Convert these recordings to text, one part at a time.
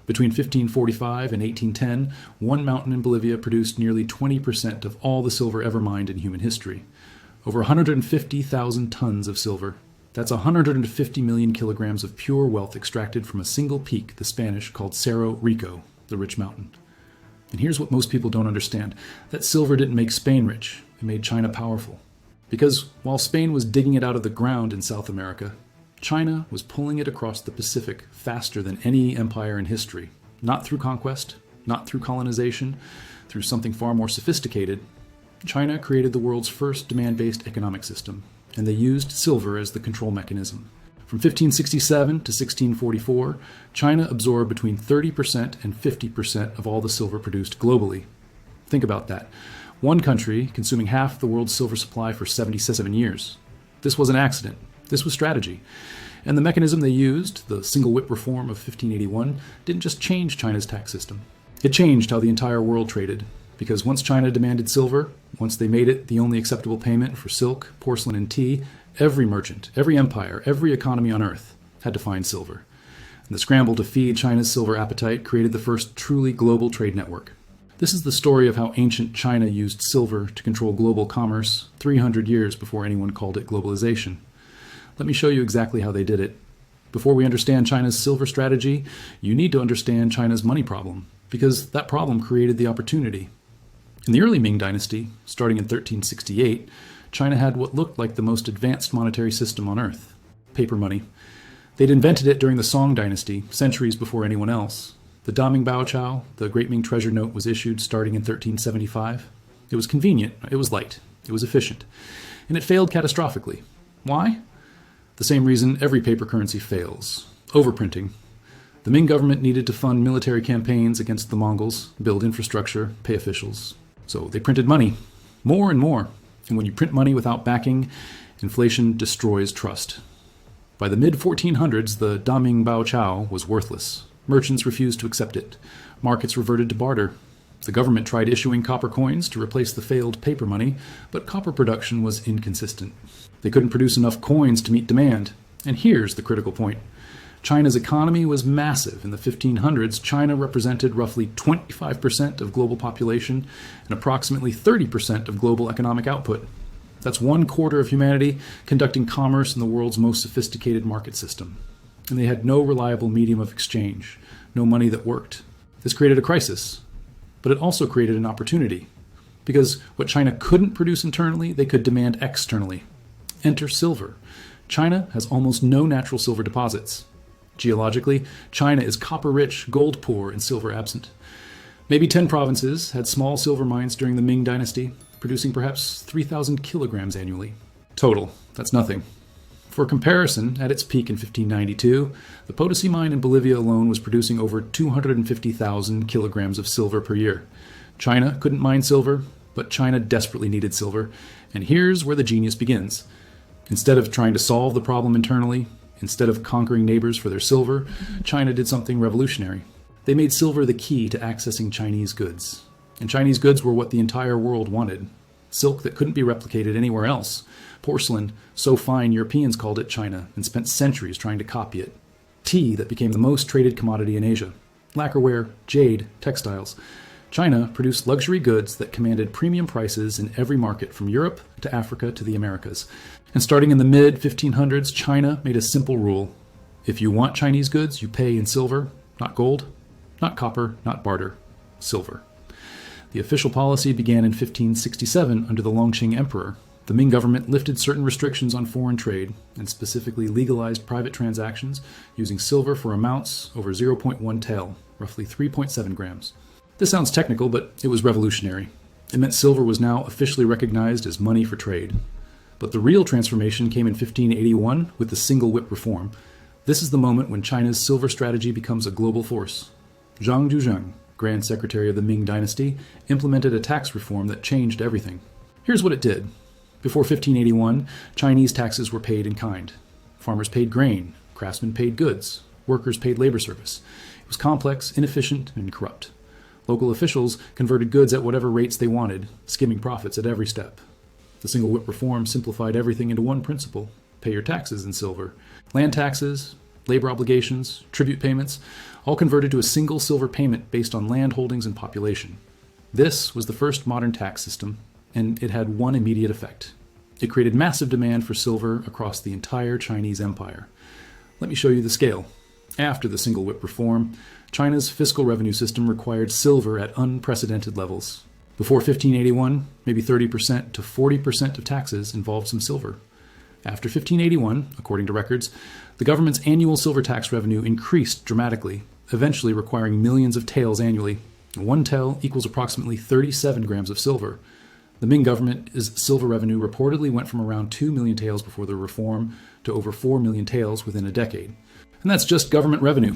Between 1545 and 1810, one mountain in Bolivia produced nearly 20% of all the silver ever mined in human history. Over 150,000 tons of silver. That's 150 million kilograms of pure wealth extracted from a single peak the Spanish called Cerro Rico, the rich mountain. And here's what most people don't understand. That silver didn't make Spain rich. It made China powerful. Because while Spain was digging it out of the ground in South America, China was pulling it across the Pacific faster than any empire in history. Not through conquest, not through colonization, through something far more sophisticated. China created the world's first demand-based economic system, and they used silver as the control mechanism. From 1567 to 1644, China absorbed between 30% and 50% of all the silver produced globally. Think about that. One country consuming half the world's silver supply for 77 years. This was an accident. This was strategy. And the mechanism they used, the single whip reform of 1581, didn't just change China's tax system. It changed how the entire world traded. Because once China demanded silver, once they made it the only acceptable payment for silk, porcelain, and tea, every merchant, every empire, every economy on earth had to find silver. And the scramble to feed China's silver appetite created the first truly global trade network. This is the story of how ancient China used silver to control global commerce 300 years before anyone called it globalization. Let me show you exactly how they did it. Before we understand China's silver strategy, you need to understand China's money problem, because that problem created the opportunity. In the early Ming Dynasty, starting in 1368, China had what looked like the most advanced monetary system on earth, paper money. They'd invented it during the Song Dynasty, centuries before anyone else. The Daming Baochao, the Great Ming Treasure Note, was issued starting in 1375. It was convenient, it was light, it was efficient, and it failed catastrophically. Why? The same reason every paper currency fails: overprinting. The Ming government needed to fund military campaigns against the Mongols, build infrastructure, pay officials. So they printed money, more and more. And when you print money without backing, inflation destroys trust. By the mid-1400s, the Daming Baochao was worthless. Merchants refused to accept it. Markets reverted to barter. The government tried issuing copper coins to replace the failed paper money, but copper production was inconsistent. They couldn't produce enough coins to meet demand. And here's the critical point. China's economy was massive. In the 1500s, China represented roughly 25% of global population and approximately 30% of global economic output. That's 1/4 of humanity conducting commerce in the world's most sophisticated market system. And they had no reliable medium of exchange, no money that worked. This created a crisis, but it also created an opportunity. Because what China couldn't produce internally, they could demand externally. Enter silver. China has almost no natural silver deposits. Geologically, China is copper-rich, gold-poor, and silver-absent. Maybe 10 provinces had small silver mines during the Ming Dynasty, producing perhaps 3,000 kilograms annually. Total, that's nothing. For comparison, at its peak in 1592, the Potosí mine in Bolivia alone was producing over 250,000 kilograms of silver per year. China couldn't mine silver, but China desperately needed silver, and here's where the genius begins. Instead of trying to solve the problem internally, instead of conquering neighbors for their silver, China did something revolutionary. They made silver the key to accessing Chinese goods. And Chinese goods were what the entire world wanted. Silk that couldn't be replicated anywhere else. Porcelain, so fine Europeans called it China and spent centuries trying to copy it. Tea that became the most traded commodity in Asia. Lacquerware, jade, textiles. China produced luxury goods that commanded premium prices in every market from Europe to Africa to the Americas. And starting in the mid-1500s, China made a simple rule. If you want Chinese goods, you pay in silver, not gold, not copper, not barter, silver. The official policy began in 1567 under the Longqing Emperor. The Ming government lifted certain restrictions on foreign trade and specifically legalized private transactions using silver for amounts over 0.1 tael, roughly 3.7 grams. This sounds technical, but it was revolutionary. It meant silver was now officially recognized as money for trade. But the real transformation came in 1581 with the single whip reform. This is the moment when China's silver strategy becomes a global force. Zhang Zhuzheng, Grand Secretary of the Ming Dynasty, implemented a tax reform that changed everything. Here's what it did. Before 1581, Chinese taxes were paid in kind. Farmers paid grain, craftsmen paid goods, workers paid labor service. It was complex, inefficient, and corrupt. Local officials converted goods at whatever rates they wanted, skimming profits at every step. The single whip reform simplified everything into one principle: pay your taxes in silver. Land taxes, labor obligations, tribute payments, all converted to a single silver payment based on land holdings and population. This was the first modern tax system, and it had one immediate effect. It created massive demand for silver across the entire Chinese empire. Let me show you the scale. After the single whip reform, China's fiscal revenue system required silver at unprecedented levels. Before 1581, maybe 30% to 40% of taxes involved some silver. After 1581, according to records, the government's annual silver tax revenue increased dramatically, eventually requiring millions of taels annually. One tael equals approximately 37 grams of silver. The Ming government's silver revenue reportedly went from around 2 million taels before the reform to over 4 million taels within a decade. And that's just government revenue.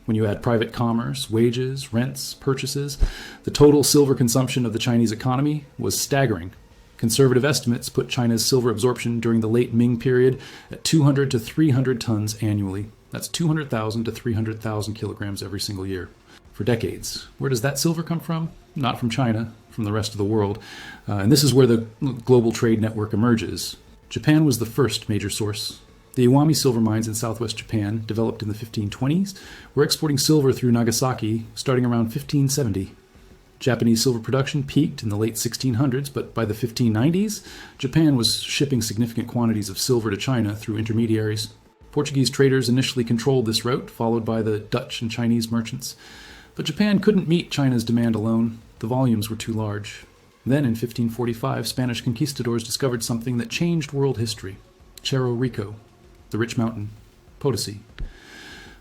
When you add private commerce, wages, rents, purchases, the total silver consumption of the Chinese economy was staggering. Conservative estimates put China's silver absorption during the late Ming period at 200 to 300 tons annually. That's 200,000 to 300,000 kilograms every single year. For decades. Where does that silver come from? Not from China, from the rest of the world. And this is where the global trade network emerges. Japan was the first major source. The Iwami silver mines in southwest Japan, developed in the 1520s, were exporting silver through Nagasaki starting around 1570. Japanese silver production peaked in the late 1600s, but by the 1590s, Japan was shipping significant quantities of silver to China through intermediaries. Portuguese traders initially controlled this route, followed by the Dutch and Chinese merchants. But Japan couldn't meet China's demand alone. The volumes were too large. Then in 1545, Spanish conquistadors discovered something that changed world history. Cerro Rico, the rich mountain, Potosí.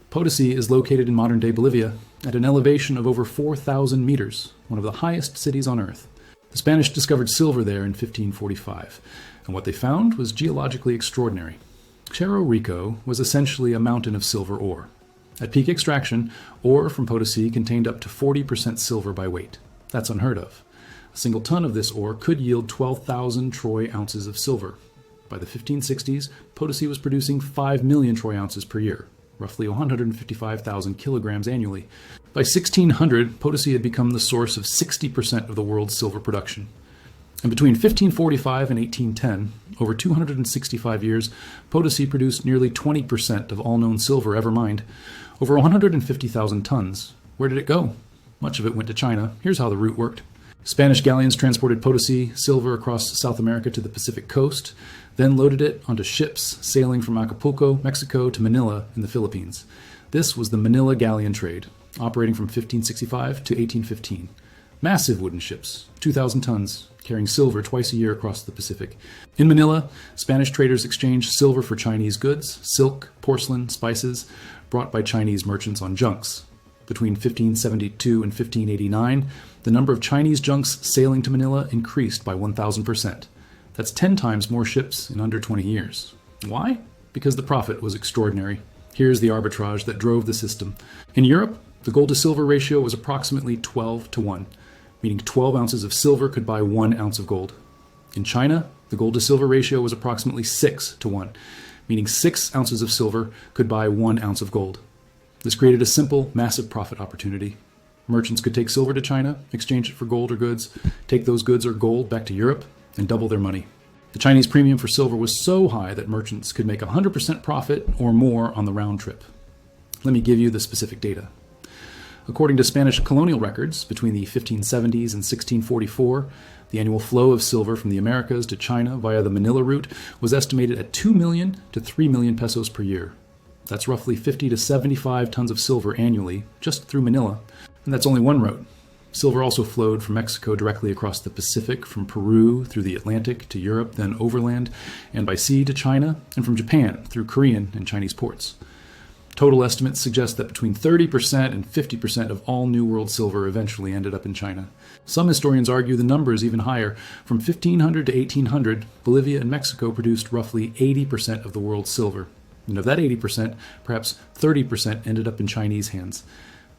Potosí is located in modern-day Bolivia at an elevation of over 4,000 meters, one of the highest cities on Earth. The Spanish discovered silver there in 1545, and what they found was geologically extraordinary. Cerro Rico was essentially a mountain of silver ore. At peak extraction, ore from Potosí contained up to 40% silver by weight. That's unheard of. A single ton of this ore could yield 12,000 troy ounces of silver. By the 1560s, Potosí was producing 5 million troy ounces per year, roughly 155,000 kilograms annually. By 1600, Potosí had become the source of 60% of the world's silver production. And between 1545 and 1810, over 265 years, Potosí produced nearly 20% of all known silver ever mined, over 150,000 tons. Where did it go? Much of it went to China. Here's how the route worked. Spanish galleons transported Potosí silver across South America to the Pacific coast, then loaded it onto ships sailing from Acapulco, Mexico to Manila in the Philippines. This was the Manila galleon trade, operating from 1565 to 1815. Massive wooden ships, 2,000 tons, carrying silver twice a year across the Pacific. In Manila, Spanish traders exchanged silver for Chinese goods, silk, porcelain, spices, brought by Chinese merchants on junks. Between 1572 and 1589, the number of Chinese junks sailing to Manila increased by 1,000%. That's 10 times more ships in under 20 years. Why? Because the profit was extraordinary. Here's the arbitrage that drove the system. In Europe, the gold to silver ratio was approximately 12 to 1, meaning 12 ounces of silver could buy 1 ounce of gold. In China, the gold to silver ratio was approximately 6 to 1, meaning 6 ounces of silver could buy 1 ounce of gold. This created a simple, massive profit opportunity. Merchants could take silver to China, exchange it for gold or goods, take those goods or gold back to Europe, and double their money. The Chinese premium for silver was so high that merchants could make 100% profit or more on the round trip. Let me give you the specific data. According to Spanish colonial records, between the 1570s and 1644, the annual flow of silver from the Americas to China via the Manila route was estimated at 2 million to 3 million pesos per year. That's roughly 50 to 75 tons of silver annually, just through Manila. And that's only one route. Silver also flowed from Mexico directly across the Pacific, from Peru through the Atlantic to Europe, then overland, and by sea to China, and from Japan through Korean and Chinese ports. Total estimates suggest that between 30% and 50% of all New World silver eventually ended up in China. Some historians argue the number is even higher. From 1500 to 1800, Bolivia and Mexico produced roughly 80% of the world's silver. And of that 80%, perhaps 30% ended up in Chinese hands.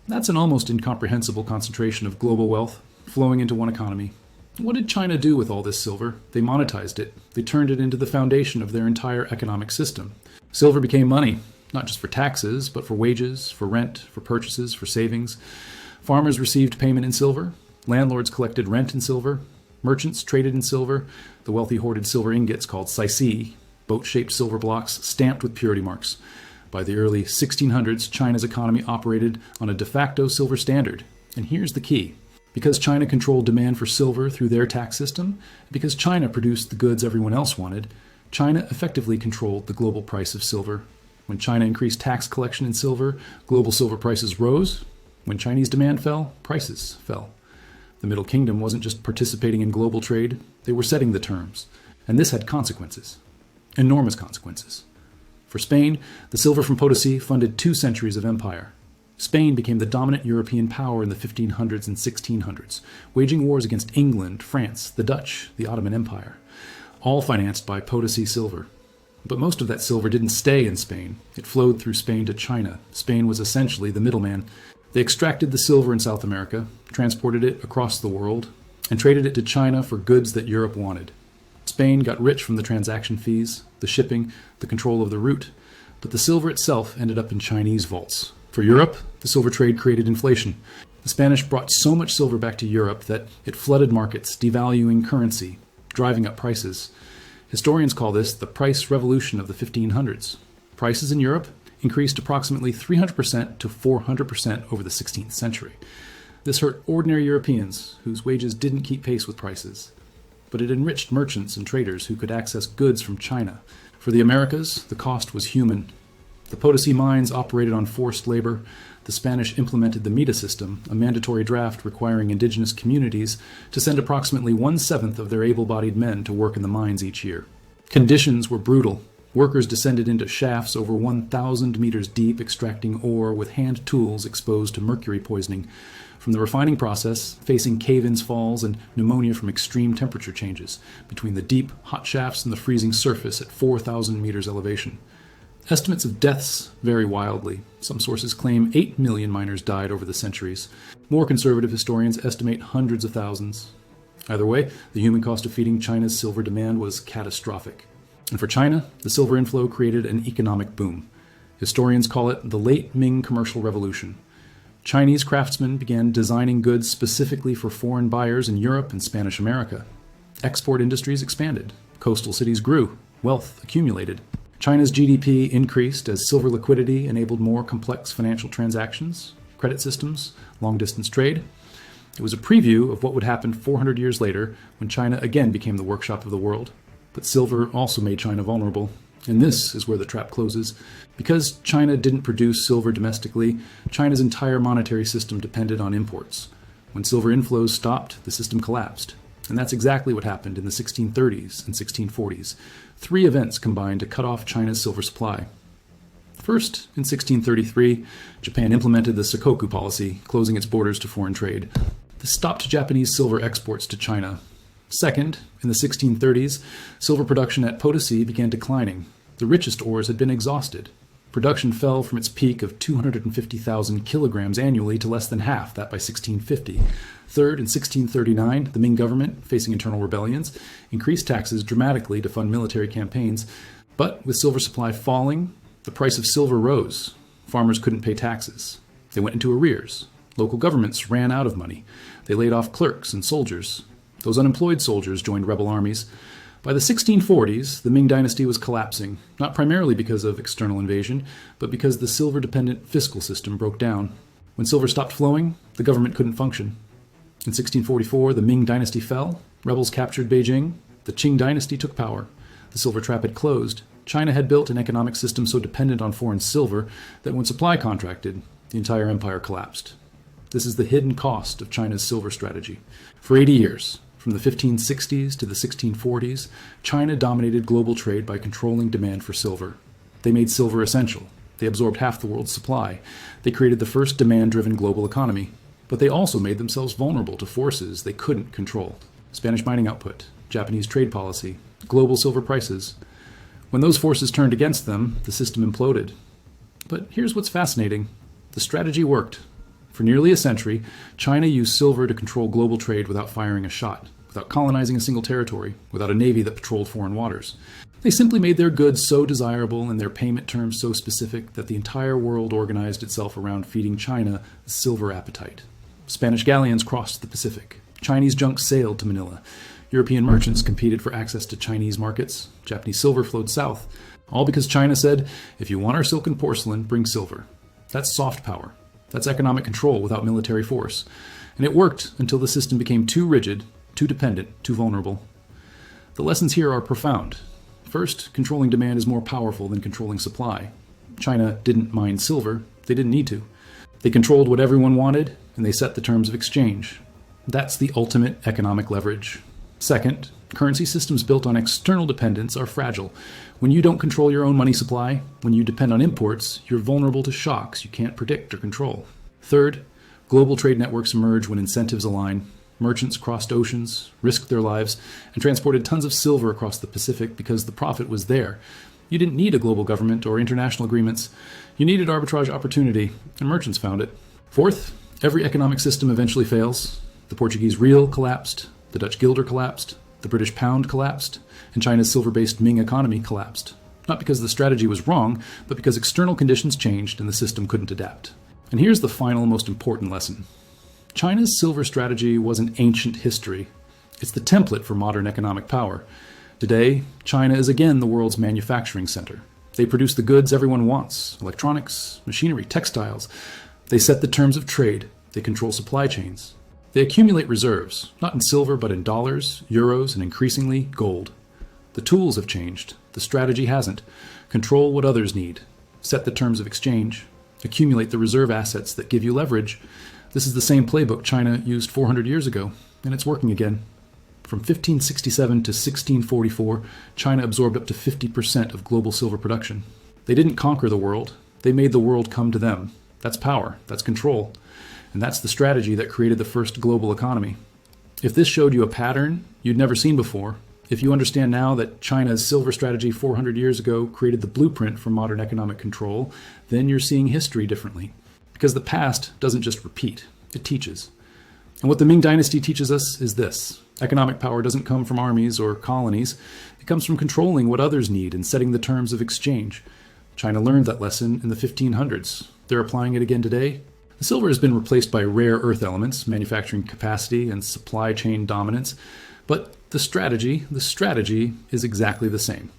That's an almost incomprehensible concentration of global wealth flowing into one economy. What did China do with all this silver? They monetized it. They turned it into the foundation of their entire economic system. Silver became money, not just for taxes, but for wages, for rent, for purchases, for savings. Farmers received payment in silver. Landlords collected rent in silver. Merchants traded in silver. The wealthy hoarded silver ingots called saisi, boat-shaped silver blocks stamped with purity marks. By the early 1600s, China's economy operated on a de facto silver standard. And here's the key. Because China controlled demand for silver through their tax system, because China produced the goods everyone else wanted, China effectively controlled the global price of silver. When China increased tax collection in silver, global silver prices rose. When Chinese demand fell, prices fell. The Middle Kingdom wasn't just participating in global trade, they were setting the terms. And this had consequences. Enormous consequences. For Spain, the silver from Potosí funded 2 centuries of empire. Spain became the dominant European power in the 1500s and 1600s, waging wars against England, France, the Dutch, the Ottoman Empire, all financed by Potosí silver. But most of that silver didn't stay in Spain. It flowed through Spain to China. Spain was essentially the middleman. They extracted the silver in South America, transported it across the world, and traded it to China for goods that Europe wanted. Spain got rich from the transaction fees, the shipping, the control of the route, but the silver itself ended up in Chinese vaults. For Europe, the silver trade created inflation. The Spanish brought so much silver back to Europe that it flooded markets, devaluing currency, driving up prices. Historians call this the price revolution of the 1500s. Prices in Europe increased approximately 300% to 400% over the 16th century. This hurt ordinary Europeans whose wages didn't keep pace with prices. But it enriched merchants and traders who could access goods from China. For the Americas, the cost was human. The Potosí mines operated on forced labor. The Spanish implemented the Mita system, a mandatory draft requiring indigenous communities to send approximately 1/7 of their able-bodied men to work in the mines each year. Conditions were brutal. Workers descended into shafts over 1,000 meters deep, extracting ore with hand tools exposed to mercury poisoning. From the refining process, facing cave-ins falls and pneumonia from extreme temperature changes between the deep, hot shafts and the freezing surface at 4,000 meters elevation. Estimates of deaths vary wildly. Some sources claim 8 million miners died over the centuries. More conservative historians estimate hundreds of thousands. Either way, the human cost of feeding China's silver demand was catastrophic. And for China, the silver inflow created an economic boom. Historians call it the late Ming commercial revolution. Chinese craftsmen began designing goods specifically for foreign buyers in Europe and Spanish America. Export industries expanded. Coastal cities grew. Wealth accumulated. China's GDP increased as silver liquidity enabled more complex financial transactions, credit systems, long-distance trade. It was a preview of what would happen 400 years later when China again became the workshop of the world. But silver also made China vulnerable. And this is where the trap closes. Because China didn't produce silver domestically, China's entire monetary system depended on imports. When silver inflows stopped, the system collapsed. And that's exactly what happened in the 1630s and 1640s. 3 events combined to cut off China's silver supply. First, in 1633, Japan implemented the Sakoku policy, closing its borders to foreign trade. This stopped Japanese silver exports to China. Second, in the 1630s, silver production at Potosí began declining. The richest ores had been exhausted. Production fell from its peak of 250,000 kilograms annually to less than half that by 1650. Third, in 1639, the Ming government, facing internal rebellions, increased taxes dramatically to fund military campaigns. But with silver supply falling, the price of silver rose. Farmers couldn't pay taxes. They went into arrears. Local governments ran out of money. They laid off clerks and soldiers. Those unemployed soldiers joined rebel armies. By the 1640s, the Ming Dynasty was collapsing, not primarily because of external invasion, but because the silver-dependent fiscal system broke down. When silver stopped flowing, the government couldn't function. In 1644, the Ming Dynasty fell, rebels captured Beijing, the Qing Dynasty took power. The silver trap had closed. China had built an economic system so dependent on foreign silver that when supply contracted, the entire empire collapsed. This is the hidden cost of China's silver strategy. For 80 years, from the 1560s to the 1640s, China dominated global trade by controlling demand for silver. They made silver essential. They absorbed half the world's supply. They created the first demand-driven global economy. But they also made themselves vulnerable to forces they couldn't control. Spanish mining output, Japanese trade policy, global silver prices. When those forces turned against them, the system imploded. But here's what's fascinating. The strategy worked. For nearly a century, China used silver to control global trade without firing a shot, without colonizing a single territory, without a navy that patrolled foreign waters. They simply made their goods so desirable and their payment terms so specific that the entire world organized itself around feeding China a silver appetite. Spanish galleons crossed the Pacific. Chinese junks sailed to Manila. European merchants competed for access to Chinese markets. Japanese silver flowed south. All because China said, if you want our silk and porcelain, bring silver. That's soft power. That's economic control without military force. And it worked until the system became too rigid, too dependent, too vulnerable. The lessons here are profound. First, controlling demand is more powerful than controlling supply. China didn't mine silver. They didn't need to. They controlled what everyone wanted, and they set the terms of exchange. That's the ultimate economic leverage. Second, currency systems built on external dependence are fragile. When you don't control your own money supply, when you depend on imports, you're vulnerable to shocks you can't predict or control. Third, global trade networks emerge when incentives align. Merchants crossed oceans, risked their lives, and transported tons of silver across the Pacific because the profit was there. You didn't need a global government or international agreements. You needed arbitrage opportunity, and merchants found it. Fourth, every economic system eventually fails. The Portuguese real collapsed, the Dutch guilder collapsed, the British pound collapsed, and China's silver-based Ming economy collapsed. Not because the strategy was wrong, but because external conditions changed and the system couldn't adapt. And here's the final, most important lesson. China's silver strategy wasn't ancient history. It's the template for modern economic power. Today, China is again the world's manufacturing center. They produce the goods everyone wants: electronics, machinery, textiles. They set the terms of trade. They control supply chains. They accumulate reserves, not in silver, but in dollars, euros, and increasingly gold. The tools have changed. The strategy hasn't. Control what others need. Set the terms of exchange. Accumulate the reserve assets that give you leverage. This is the same playbook China used 400 years ago, and it's working again. From 1567 to 1644, China absorbed up to 50% of global silver production. They didn't conquer the world. They made the world come to them. That's power. That's control. And that's the strategy that created the first global economy. If this showed you a pattern you'd never seen before, if you understand now that China's silver strategy 400 years ago created the blueprint for modern economic control, then you're seeing history differently. Because the past doesn't just repeat, it teaches. And what the Ming Dynasty teaches us is this. Economic power doesn't come from armies or colonies. It comes from controlling what others need and setting the terms of exchange. China learned that lesson in the 1500s. They're applying it again today. The silver has been replaced by rare earth elements, manufacturing capacity, and supply chain dominance. But the strategy is exactly the same.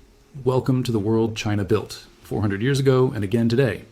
Welcome to the world China built 400 years ago and again today.